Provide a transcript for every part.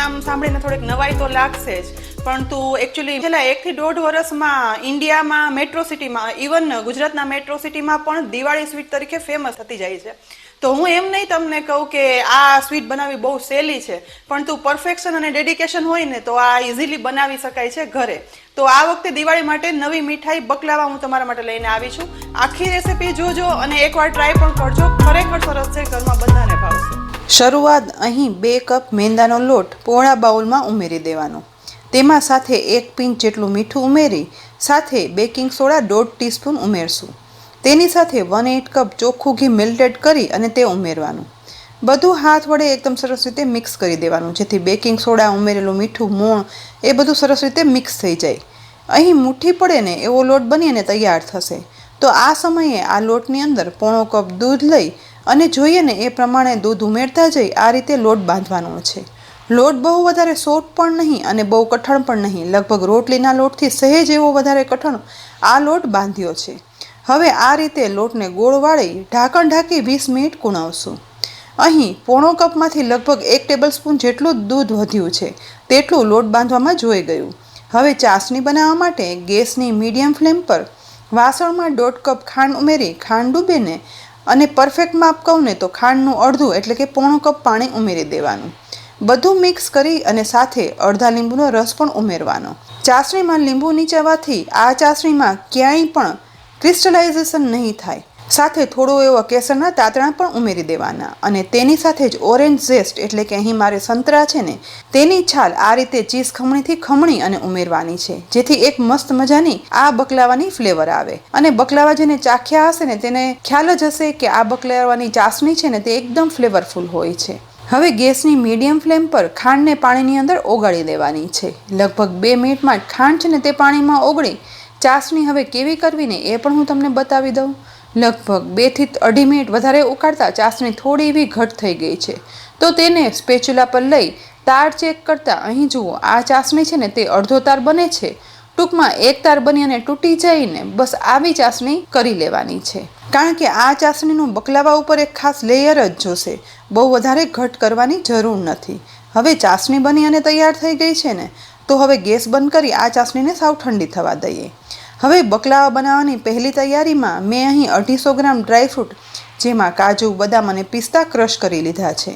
નામ સાંભળીને થોડીક નવાઈ તો લાગશે જ, પરંતુ એકચ્યુઅલી છેલ્લા 1 થી 1.5 વર્ષમાં ઇન્ડિયામાં મેટ્રો સિટીમાં, ઇવન ગુજરાતના મેટ્રો સિટીમાં પણ દિવાળી સ્વીટ તરીકે ફેમસ થતી જાય છે. તો હું એમ નહીં તમને કહું કે આ સ્વીટ બનાવવી બહુ સહેલી છે, પરંતુ પરફેક્શન અને ડેડિકેશન હોય ને તો આ ઇઝીલી બનાવી શકાય છે ઘરે. તો આ વખતે દિવાળી માટે નવી મીઠાઈ બકલાવા હું તમારા માટે લઈને આવી છું. આખી રેસીપી જોજો અને એકવાર ટ્રાય પણ કરજો, ખરેખર સરસ છે, ઘરમાં બધાને ભાવશે. શરૂઆત અહીં 2 કપ મેંદાનો લોટ પોળા બાઉલમાં ઉમેરી દેવાનો. તેમાં સાથે 1 પિંચ જેટલું મીઠું ઉમેરી સાથે બેકિંગ સોડા 1/2 ટીસ્પૂન ઉમેરશું. તેની સાથે 1/8 કપ ચોખ્ખું ઘી મેલ્ટેડ કરી અને તે ઉમેરવાનું. બધું હાથ વડે એકદમ સરસ રીતે મિક્સ કરી દેવાનું, જેથી બેકિંગ સોડા, ઉમેરેલું મીઠું, મોણ એ બધું સરસ રીતે મિક્સ થઈ જાય. અહીં મુઠ્ઠી પડે ને એવો લોટ બની અને તૈયાર થશે. તો આ સમયે આ લોટની અંદર 1/4 કપ દૂધ લઈ અને જોઈએ ને એ પ્રમાણે દૂધ ઉમેરતા જઈ આ રીતે લોટ બાંધવાનો છે. લોટ બહુ વધારે સોફ્ટ પણ નહીં અને બહુ કઠણ પણ નહીં, લગભગ રોટલીના લોટથી સહેજ એવો વધારે કઠણ આ લોટ બાંધ્યો છે. હવે આ રીતે લોટને ગોળ વાળી ઢાંકણ ઢાંકી 20 મિનિટ કૂણવશું. અહીં 1/4 કપમાંથી લગભગ 1 ટેબલસ્પૂન જેટલું દૂધ વધ્યું છે, તેટલું લોટ બાંધવામાં જોઈ ગયું. હવે ચાસણી બનાવવા માટે ગેસની મીડિયમ ફ્લેમ પર વાસણમાં 1/2 કપ ખાંડ ઉમેરી ખાંડ ડૂબેને અને પરફેક્ટ માપ કહું ને તો ખાંડનું અડધું એટલે કે 1/4 કપ પાણી ઉમેરી દેવાનું. બધું મિક્સ કરી અને સાથે અડધા લીંબુનો રસ પણ ઉમેરવાનો. ચાસણીમાં લીંબુ નીચવાથી આ ચાસણીમાં ક્યાંય પણ ક્રિસ્ટલાઇઝેશન નહીં થાય. સાથે થોડો એવો કેસરના તાતણા પણ ઉમેરી દેવાના અને તેની સાથે જ ઓરેન્જ ઝેસ્ટ એટલે કે અહીં મારે સંતરા છે ને તેની છાલ આ રીતે ચીઝ ખમણીથી ખમણી અને ઉમેરવાની છે, જેથી એક મસ્ત મજાની આ બકલાવાની ફ્લેવર આવે. અને બકલાવા જેને ચાખ્યા હશે ને તેને ખ્યાલ જ હશે કે આ બકલાવાની ચાસણી છે ને તે એકદમ ફ્લેવરફુલ હોય છે. હવે ગેસની મીડિયમ ફ્લેમ પર ખાંડને પાણીની અંદર ઓગાળી દેવાની છે. લગભગ 2 મિનિટમાં ખાંડ છે ને તે પાણીમાં ઓગળી ચાસણી હવે કેવી કરવી ને એ પણ હું તમને બતાવી દઉં. લગભગ 2 થી 2.5 મિનિટ વધારે ઉકાળતા ચાસણી થોડી એવી ઘટ થઈ ગઈ છે, તો તેને સ્પેચ્યુલા પર લઈ તાર ચેક કરતા અહીં જુઓ આ ચાસણી છે ને તે અડધો તાર બને છે. ટૂંકમાં 1 તાર બની અને તૂટી જઈને બસ આવી ચાસણી કરી લેવાની છે, કારણ કે આ ચાસણીનું બકલાવા ઉપર એક ખાસ લેયર જ જોશે, બહુ વધારે ઘટ કરવાની જરૂર નથી. હવે ચાસણી બની અને તૈયાર થઈ ગઈ છે ને, તો હવે ગેસ બંધ કરી આ ચાસણીને સાવ ઠંડી થવા દઈએ. હવે બકલાવા બનાવવાની પહેલી તૈયારીમાં મેં અહીં 250 ગ્રામ ડ્રાયફ્રૂટ, જેમાં કાજુ, બદામ અને પિસ્તા ક્રશ કરી લીધા છે.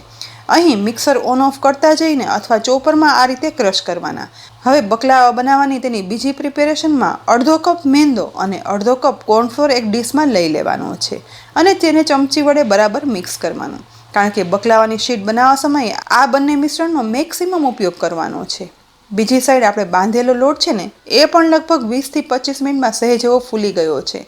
અહીં મિક્સર ઓન ઓફ કરતા જઈને અથવા ચોપરમાં આ રીતે ક્રશ કરવાના. હવે બકલાવા બનાવવાની તેની બીજી પ્રિપેરેશનમાં 1/2 કપ મેંદો અને 1/2 કપ કોર્નફ્લોર એક ડીશમાં લઈ લેવાનો છે અને તેને ચમચી વડે બરાબર મિક્સ કરવાનું, કારણ કે બકલાવાની શીટ બનાવવા સમયે આ બંને મિશ્રણનો મેક્સિમમ ઉપયોગ કરવાનો છે. બીજી સાઈડ આપણે બાંધેલો લોટ છે ને એ પણ લગભગ 20 થી 25 મિનિટમાં સહેજ એવો ફૂલી ગયો છે.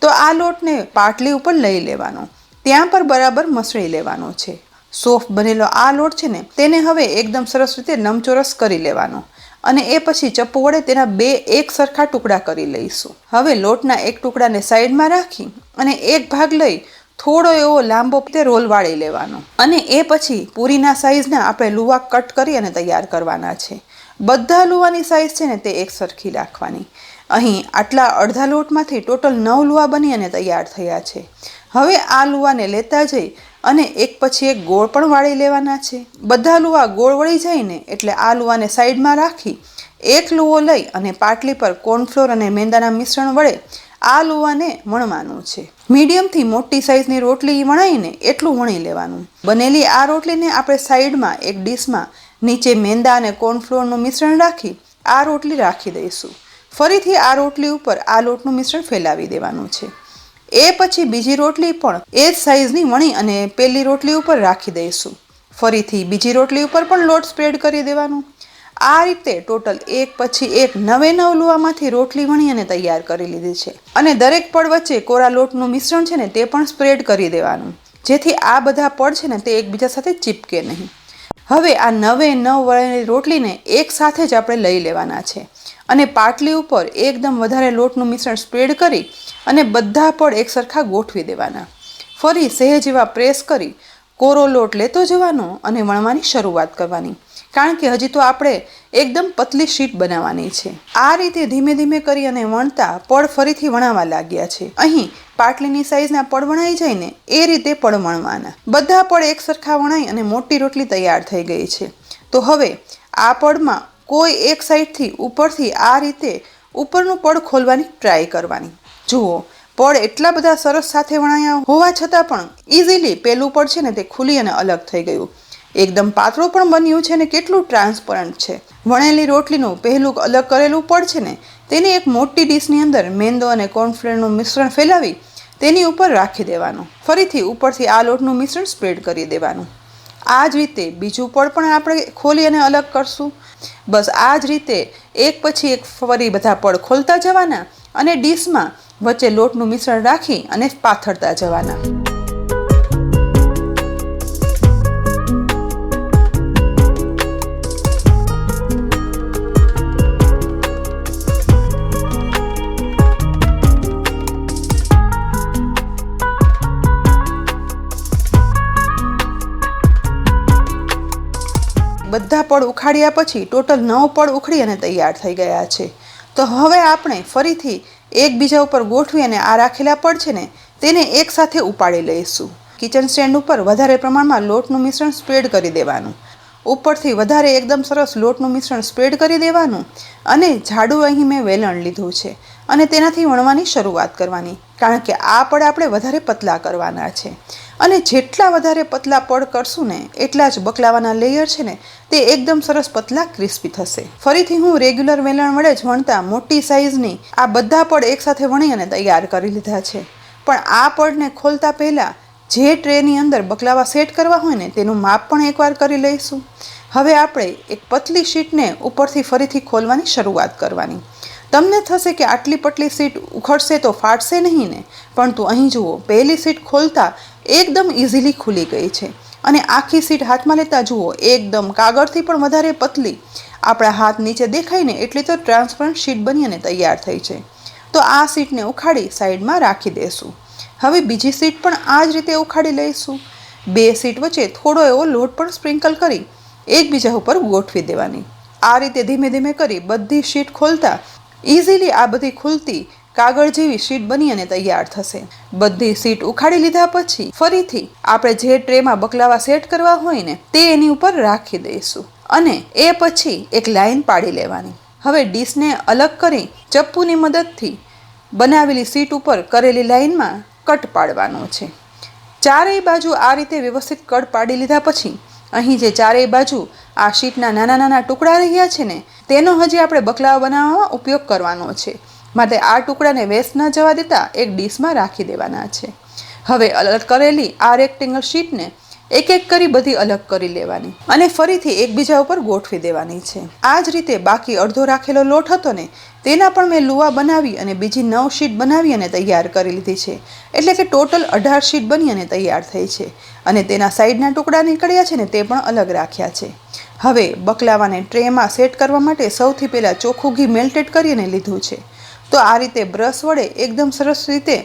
તો આ લોટને પાટલી ઉપર લઈ લેવાનો, ત્યાં પર બરાબર મસળી લેવાનો છે. સોફ્ટ બનેલો આ લોટ છે ને તેને હવે એકદમ સરસ રીતે લંબચોરસ કરી લેવાનો અને એ પછી ચપ્પુ વડે તેના 2 એક સરખા ટુકડા કરી લઈશું. હવે લોટના એક ટુકડાને સાઈડમાં રાખી અને એક ભાગ લઈ થોડો એવો લાંબો તે રોલ વાળી લેવાનો અને એ પછી પૂરીના સાઈઝના આપણે લુવા કટ કરી અને તૈયાર કરવાના છે. બધા લુવાની સાઈઝ છે ને તે એક સરખી રાખવાની. અહીં આટલા અડધા લોટમાંથી ટોટલ 9 લુવા બની અને તૈયાર થયા છે. હવે આ લુવાને લેતા જઈ અને એક પછી એક ગોળ પણ વાળી લેવાના છે. બધા લુવા ગોળ વળી જાય ને એટલે આ લુવાને સાઈડમાં રાખી એક લુવો લઈ અને પાટલી પર કોર્નફ્લોર અને મેંદાના મિશ્રણ વડે આ લુવાને વણવાનું છે. મીડિયમથી મોટી સાઈઝની રોટલી વણાઈને એટલું વણી લેવાનું. બનેલી આ રોટલીને આપણે સાઈડમાં એક ડીશમાં નીચે મેંદા અને કોર્નફ્લોરનું મિશ્રણ રાખી આ રોટલી રાખી દઈશું. ફરીથી આ રોટલી ઉપર આ લોટનું મિશ્રણ ફેલાવી દેવાનું છે. એ પછી બીજી રોટલી પણ એ જ સાઈઝની વણી અને પેલી રોટલી ઉપર રાખી દઈશું. ફરીથી બીજી રોટલી ઉપર પણ લોટ સ્પ્રેડ કરી દેવાનું. આ રીતે ટોટલ એક પછી એક 9 લુવામાંથી રોટલી વણી અને તૈયાર કરી લીધી છે અને દરેક પડ વચ્ચે કોરા લોટનું મિશ્રણ છે ને તે પણ સ્પ્રેડ કરી દેવાનું, જેથી આ બધા પડ છે ને તે એકબીજા સાથે ચીપકે નહીં. હવે આ 9 વળેલી રોટલીને એક સાથે જ આપણે લઈ લેવાના છે અને પાટલી ઉપર એકદમ વધારે લોટનું મિશ્રણ સ્પ્રેડ કરી અને બધા પડ એક સરખા ગોઠવી દેવાના. ફરી સહેજ એવા પ્રેસ કરી કોરો લોટ લેતો જવાનો અને વણવાની શરૂઆત કરવાની, કારણ કે હજી તો આપણે એકદમ પતલી શીટ બનાવવાની છે. આ રીતે ધીમે ધીમે કરી અને વણતા પડ ફરીથી વણાવા લાગ્યા છે. અહીં પાટલીની સાઈઝના પડ વણાઈ જાય ને એ રીતે પડ વણવાના. બધા પડ એક સરખા વણાઈ અને મોટી રોટલી તૈયાર થઈ ગઈ છે. તો હવે આ પડમાં કોઈ એક સાઈડથી ઉપરથી આ રીતે ઉપરનું પડ ખોલવાની ટ્રાય કરવાની. જુઓ, પડ એટલા બધા સરસ સાથે વણાયા હોવા છતાં પણ ઇઝીલી પેલું પડ છે ને તે ખુલી અને અલગ થઈ ગયું. એકદમ પાતળું પણ બન્યું છે ને કેટલું ટ્રાન્સપરન્ટ છે. વણેલી રોટલીનું પહેલું અલગ કરેલું પડ છે ને તેને એક મોટી ડીશની અંદર મેંદો અને કોર્નફ્લેરનું મિશ્રણ ફેલાવી તેની ઉપર રાખી દેવાનું. ફરીથી ઉપરથી આ લોટનું મિશ્રણ સ્પ્રેડ કરી દેવાનું. આ જ રીતે બીજું પડ પણ આપણે ખોલી અને અલગ કરશું. બસ આ જ રીતે એક પછી એક ફરી બધા પડ ખોલતા જવાના અને ડીશમાં વચ્ચે લોટનું મિશ્રણ રાખી અને પાથરતા જવાના. બધા પડ ઉખાડ્યા પછી ટોટલ 9 પડ ઉખડી અને તૈયાર થઈ ગયા છે. તો હવે આપણે ફરીથી એકબીજા ઉપર ગોઠવી અને આ રાખેલા પડ છે ને તેને એક સાથે ઉપાડી લઈશું. કિચન સ્ટેન્ડ ઉપર વધારે પ્રમાણમાં લોટનું મિશ્રણ સ્પ્રેડ કરી દેવાનું. ઉપરથી વધારે એકદમ સરસ લોટનું મિશ્રણ સ્પ્રેડ કરી દેવાનું અને જાડું અહીં મેં વેલણ લીધું છે અને તેનાથી વણવાની શરૂઆત કરવાની, કારણ કે આ પડ આપણે વધારે પતલા કરવાના છે. અને જેટલા વધારે પતલા પડ કરશું ને એટલા જ બકલાવાના લેયર છે ને તે એકદમ સરસ પતલા ક્રિસ્પી થશે. ફરીથી હું રેગ્યુલર વેલણ વડે જ વણતા મોટી સાઇઝની આ બધા પડ એકસાથે વણી અને તૈયાર કરી લીધા છે. પણ આ પડને ખોલતા પહેલાં જે ટ્રેની અંદર બકલાવા સેટ કરવા હોય ને તેનું માપ પણ એકવાર કરી લઈશું. હવે આપણે એક પતલી શીટને ઉપરથી ફરીથી ખોલવાની શરૂઆત કરવાની. તમને થશે કે આટલી પતલી શીટ ઉખડશે તો ફાટશે નહીં ને, પરંતુ અહીં જુઓ, પહેલી શીટ ખોલતા એકદમ ઇઝીલી ખુલી ગઈ છે અને આખી શીટ હાથમાં લેતા જુઓ એકદમ કાગળથી પણ વધારે પતલી આપણા હાથ નીચે દેખાય ને એટલી તો ટ્રાન્સપરન્ટ શીટ બની અને તૈયાર થઈ છે. તો આ શીટને ઉખાડી સાઈડમાં રાખી દેશું. હવે બીજી શીટ પણ આ જ રીતે ઉખાડી લઈશું. બે શીટ વચ્ચે થોડો એવો લોટ પણ સ્પ્રિંકલ કરી એકબીજા ઉપર ગોઠવી દેવાની. આ રીતે ધીમે ધીમે કરી બધી શીટ ખોલતા ઇઝીલી આ બધી ખુલતી કાગળ જેવી શીટ બની અને તૈયાર થશે. બધી શીટ ઉખાડી લીધા પછી ફરીથી આપણે જે ટ્રેમાં બકલાવા સેટ કરવા હોય ને તે એની ઉપર રાખી દઈશું અને એ પછી એક લાઈન પાડી લેવાની. હવે ડીશને અલગ કરી ચપ્પુની મદદથી બનાવેલી શીટ ઉપર કરેલી લાઈનમાં કટ પાડવાનો છે. ચારેય બાજુ આ રીતે વ્યવસ્થિત કટ પાડી લીધા પછી અહીં જે ચારેય બાજુ આ શીટના નાના નાના ટુકડા રહ્યા છે ને તેનો હજી આપણે બકલાવા બનાવવામાં ઉપયોગ કરવાનો છે. માટે આ ટુકડાને વેસ્ટ ન જવા દેતા એક ડીશમાં રાખી દેવાના છે. હવે અલગ કરેલી આ રેક્ટેંગલ શીટને એક એક કરી બધી અલગ કરી લેવાની અને ફરીથી એકબીજા ઉપર ગોઠવી દેવાની છે. આ જ રીતે બાકી અડધો રાખેલો લોટ હતો ને તેના પણ મેં લુવા બનાવી અને બીજી 9 શીટ બનાવી અને તૈયાર કરી લીધી છે. એટલે કે ટોટલ 18 શીટ બની અને તૈયાર થઈ છે અને તેના સાઈડના ટુકડા નીકળ્યા છે ને તે પણ અલગ રાખ્યા છે. હવે બકલાવાને ટ્રેમાં સેટ કરવા માટે સૌથી પહેલાં ચોખ્ખું ઘી મેલ્ટેડ કરીને લીધું છે. તો આ રીતે બ્રશ વડે એકદમ સરસ રીતે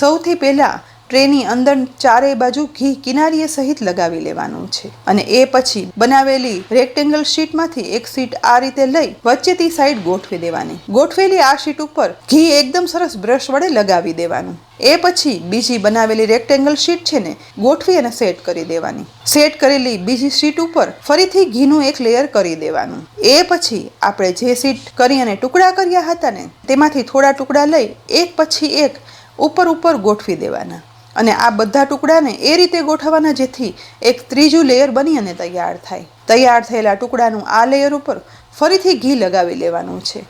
સૌથી પહેલાં ટ્રેની અંદર ચારેય બાજુ ઘી કિનારીએ સહિત લગાવી લેવાનું છે અને એ પછી બનાવેલી રેક્ટેંગલ શીટમાંથી એક શીટ આ રીતે લઈ વચ્ચેથી સાઈડ ગોઠવી દેવાની. ગોઠવેલી આ શીટ ઉપર ઘી એકદમ સરસ બ્રશ વડે લગાવી દેવાનું. એ પછી બીજી બનાવેલી રેક્ટેંગલ શીટ છે ને ગોઠવી અને સેટ કરી દેવાની. સેટ કરેલી બીજી શીટ ઉપર ફરીથી ઘીનું એક લેયર કરી દેવાનું. એ પછી આપણે જે શીટ કરી અને ટુકડા કર્યા હતા ને તેમાંથી થોડા ટુકડા લઈ એક પછી એક ઉપર ગોઠવી દેવાના અને આ બધા ટુકડાને એ રીતે ગોઠવવાના જેથી એક ત્રીજું લેયર બની અને તૈયાર થાય. તૈયાર થયેલા ટુકડાનું આ લેયર ઉપર ફરીથી ઘી લગાવી લેવાનું છે.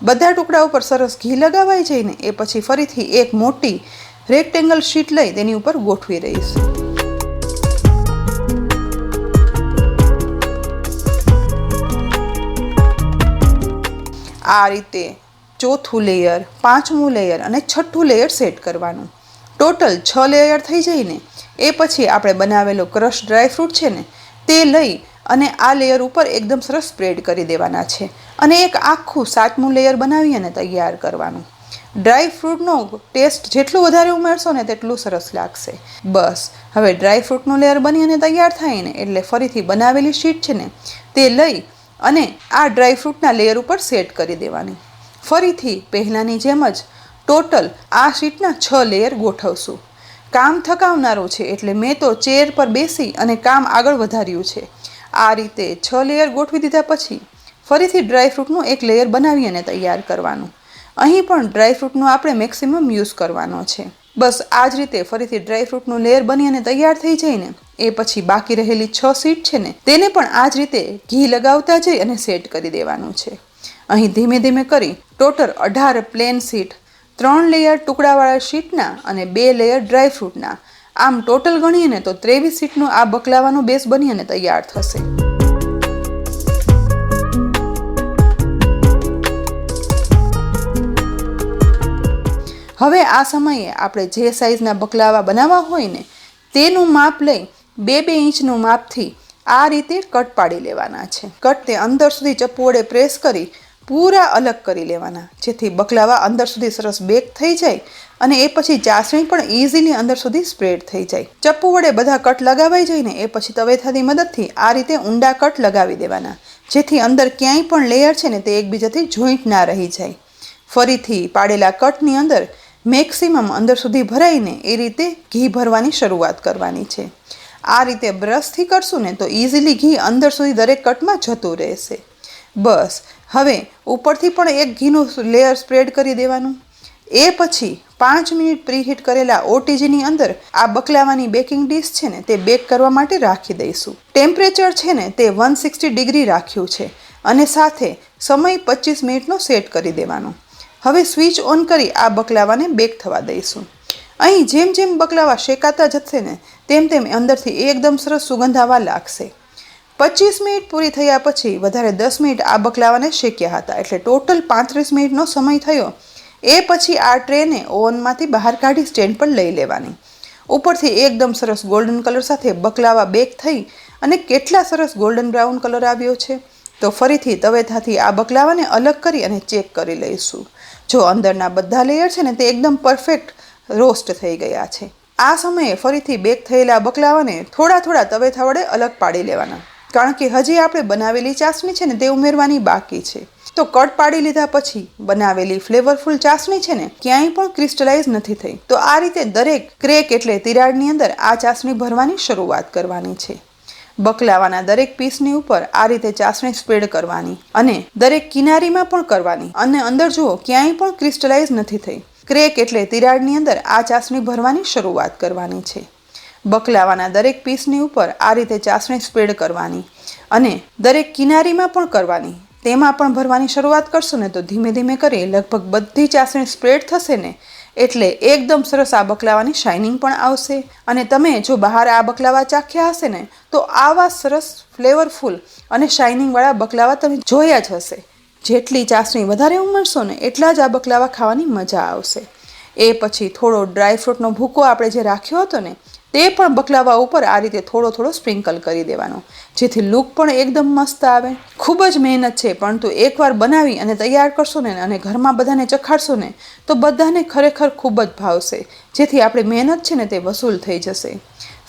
બધા ટુકડા ઉપર સરસ ઘી લગાવાઈ જાય ને એ પછી ફરીથી એક મોટી રેક્ટેંગલ શીટ લઈ તેની ઉપર ગોઠવી રહીશું. આ રીતે ચોથું લેયર, પાંચમું લેયર અને છઠ્ઠું લેયર સેટ કરવાનું. ટોટલ 6 લેયર થઈ જાય ને એ પછી આપણે બનાવેલો ક્રશ ડ્રાયફ્રૂટ છે ને તે લઈ અને આ લેયર ઉપર એકદમ સરસ સ્પ્રેડ કરી દેવાના છે અને એક આખું 7મું લેયર બનાવી અને તૈયાર કરવાનું. ડ્રાયફ્રૂટનો ટેસ્ટ જેટલું વધારે ઉમેરશો ને તેટલું સરસ લાગશે. બસ હવે ડ્રાયફ્રૂટનું લેયર બની અને તૈયાર થાય ને એટલે ફરીથી બનાવેલી શીટ છે ને તે લઈ અને આ ડ્રાયફ્રૂટના લેયર ઉપર સેટ કરી દેવાની. ફરીથી પહેલાંની જેમ જ ટોટલ આ શીટના 6 લેયર ગોઠવશું. કામ થકાવનારું છે એટલે મેં તો ચેર પર બેસી અને કામ આગળ વધાર્યું છે. આ રીતે 6 લેયર ગોઠવી દીધા પછી ફરીથી ડ્રાયફ્રૂટનું એક લેયર બનાવી અને તૈયાર કરવાનું. અહીં પણ ડ્રાયફ્રૂટનો આપણે મેક્સિમમ યુઝ કરવાનો છે. બસ આ જ રીતે ફરીથી ડ્રાયફ્રૂટનું લેયર બની અને તૈયાર થઈ જાય ને એ પછી બાકી રહેલી 6 શીટ છે ને તેને પણ આ જ રીતે ઘી લગાવતા જઈ અને સેટ કરી દેવાનું છે. અહીં ધીમે ધીમે કરી ટોટલ 18 પ્લેન શીટ, 3 લેયર ટુકડાવાળા શીટના અને 2 લેયર ડ્રાયફ્રૂટના, આમ ટોટલ ગણીએ ને તો 23 શીટનો આ બકલાવાનો બેઝ બની અને તૈયાર થશે. હવે આ સમયે આપણે જે સાઈઝના બકલાવા બનાવવા હોય ને તેનું માપ લઈ 2-2 ઇંચનું માપથી આ રીતે કટ પાડી લેવાના છે. કટ તે અંદર સુધી ચપ્પુ વડે પ્રેસ કરી પૂરા અલગ કરી લેવાના, જેથી બકલાવા અંદર સુધી સરસ બેક થઈ જાય અને એ પછી ચાસણી પણ ઇઝીલી અંદર સુધી સ્પ્રેડ થઈ જાય. ચપ્પુ વડે બધા કટ લગાવાઈ જાય ને એ પછી તવેથાની મદદથી આ રીતે ઊંડા કટ લગાવી દેવાના, જેથી અંદર ક્યાંય પણ લેયર છે ને તે એકબીજાથી જોઈન્ટ ના રહી જાય. ફરીથી પાડેલા કટની અંદર મેક્સિમમ અંદર સુધી ભરાઈને એ રીતે ઘી ભરવાની શરૂઆત કરવાની છે. આ રીતે બ્રશથી કરશું ને તો ઇઝીલી ઘી અંદર સુધી દરેક કટમાં જતું રહેશે. બસ હવે ઉપરથી પણ એક ઘીનું લેયર સ્પ્રેડ કરી દેવાનું. એ પછી 5 મિનિટ પ્રીહીટ કરેલા ઓટીજીની અંદર આ બકલાવાની બેકિંગ ડીશ છે ને તે બેક કરવા માટે રાખી દઈશું. ટેમ્પરેચર છે ને તે 160 ડિગ્રી રાખ્યું છે અને સાથે સમય 25 મિનિટનો સેટ કરી દેવાનો. હવે સ્વિચ ઓન કરી આ બકલાવાને બેક થવા દઈશું. અહીં જેમ જેમ બકલાવા શેકાતા જશે ને તેમ તેમ અંદરથી એકદમ સરસ સુગંધ આવવા લાગશે. 25 મિનિટ પૂરી થયા પછી વધારે 10 મિનિટ આ બકલાવાને શેક્યા હતા, એટલે ટોટલ 35 મિનિટનો સમય થયો. એ પછી આ ટ્રેને ઓવનમાંથી બહાર કાઢી સ્ટેન્ડ પર લઈ લેવાની. ઉપરથી એકદમ સરસ ગોલ્ડન કલર સાથે બકલાવા બેક થઈ અને કેટલા સરસ ગોલ્ડન બ્રાઉન કલર આવ્યો છે. તો ફરીથી તવેથાથી આ બકલાવાને અલગ કરી અને ચેક કરી લઈશું. જો અંદરના બધા લેયર છે ને તે એકદમ પરફેક્ટ રોસ્ટ થઈ ગયા છે. આ સમયે ફરીથી બેક થયેલા બકલાવાને થોડા થોડા તવેથા વડે અલગ પાડી લેવાના, કારણ કે હજી આપણે બનાવેલી ચાસણી છે ને તે ઉમેરવાની બાકી છે. તો કટ પાડી લીધા પછી બનાવેલી ફ્લેવરફુલ ચાસણી છે ને ક્યાંય પણ ક્રિસ્ટલાઇઝ નથી થઈ. તો આ રીતે દરેક ક્રેક એટલે તિરાડની અંદર આ ચાસણી ભરવાની શરૂઆત કરવાની છે. બકલાવાના દરેક પીસની ઉપર આ રીતે ચાસણી સ્પ્રેડ કરવાની અને દરેક કિનારીમાં પણ કરવાની, અને અંદર જુઓ ક્યાંય પણ ક્રિસ્ટલાઇઝ નથી થઈ. ક્રેક એટલે તિરાડની અંદર આ ચાસણી ભરવાની શરૂઆત કરવાની છે. બકલાવાના દરેક પીસની ઉપર આ રીતે ચાસણી સ્પ્રેડ કરવાની અને દરેક કિનારીમાં પણ કરવાની, તેમાં પણ ભરવાની શરૂઆત કરશો ને તો ધીમે ધીમે કરી લગભગ બધી ચાસણી સ્પ્રેડ થશે ને એટલે એકદમ સરસ આ બકલાવાની શાઇનિંગ પણ આવશે. અને તમે જો બહાર આ બકલાવા ચાખ્યા હશે ને તો આવા સરસ ફ્લેવરફુલ અને શાઇનિંગવાળા બકલાવા તમે જોયા જ હશે. જેટલી ચાસણી વધારે ઉમેરશો ને એટલા જ આ બકલાવા ખાવાની મજા આવશે. એ પછી થોડો ડ્રાયફ્રૂટનો ભૂકો આપણે જે રાખ્યો હતો ને તે પણ બકલાવા ઉપર આ રીતે થોડો થોડો સ્પ્રિંકલ કરી દેવાનો, જેથી લુક પણ એકદમ મસ્ત આવે. ખૂબ જ મહેનત છે, પરંતુ એકવાર બનાવી અને તૈયાર કરશો ને અને ઘરમાં બધાને ચખાડશો ને તો બધાને ખરેખર ખૂબ જ ભાવશે, જેથી આપણી મહેનત છે ને તે વસૂલ થઈ જશે.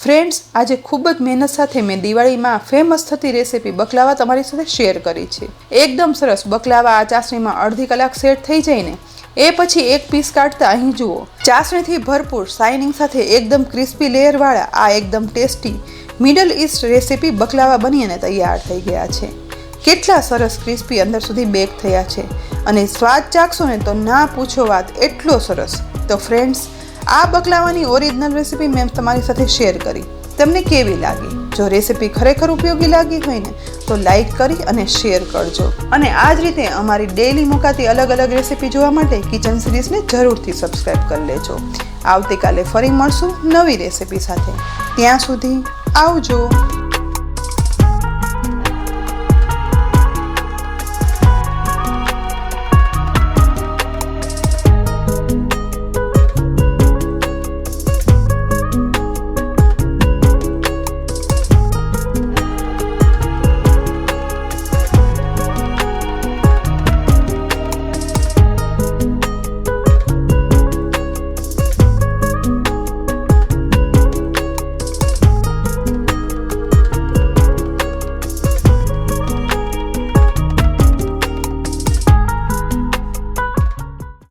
ફ્રેન્ડ્સ, આજે ખૂબ જ મહેનત સાથે મેં દિવાળીમાં ફેમસ થતી રેસીપી બકલાવા તમારી સાથે શેર કરી છે. એકદમ સરસ બકલાવા આ ચાસણીમાં અડધી કલાક સેટ થઈ જાય ને એ પછી એક પીસ કાઢતા અહીં જુઓ ચાસણીથી ભરપૂર શાઇનિંગ સાથે એકદમ ક્રિસ્પી લેયરવાળા આ એકદમ ટેસ્ટી મિડલ ઈસ્ટ રેસીપી બકલાવા બની અને તૈયાર થઈ ગયા છે. કેટલા સરસ ક્રિસ્પી અંદર સુધી બેક થયા છે અને સ્વાદ ચાખશો ને તો ના પૂછો વાત, એટલો સરસ. તો ફ્રેન્ડ્સ, આ બકલાવાની ઓરિજિનલ રેસીપી મેં તમારી સાથે શેર કરી. તમને કેવી લાગી? જો રેસીપી ખરેખર ઉપયોગી લાગી હોય ને તો લાઈક કરી અને શેર કરજો. અને આ જ રીતે અમારી ડેઈલી મુકાતી અલગ અલગ રેસીપી જોવા માટે કિચન સિરીઝને જરૂરથી સબસ્ક્રાઈબ કરી લેજો. આવતીકાલે ફરી મળશું નવી રેસીપી સાથે. ત્યાં સુધી આવજો.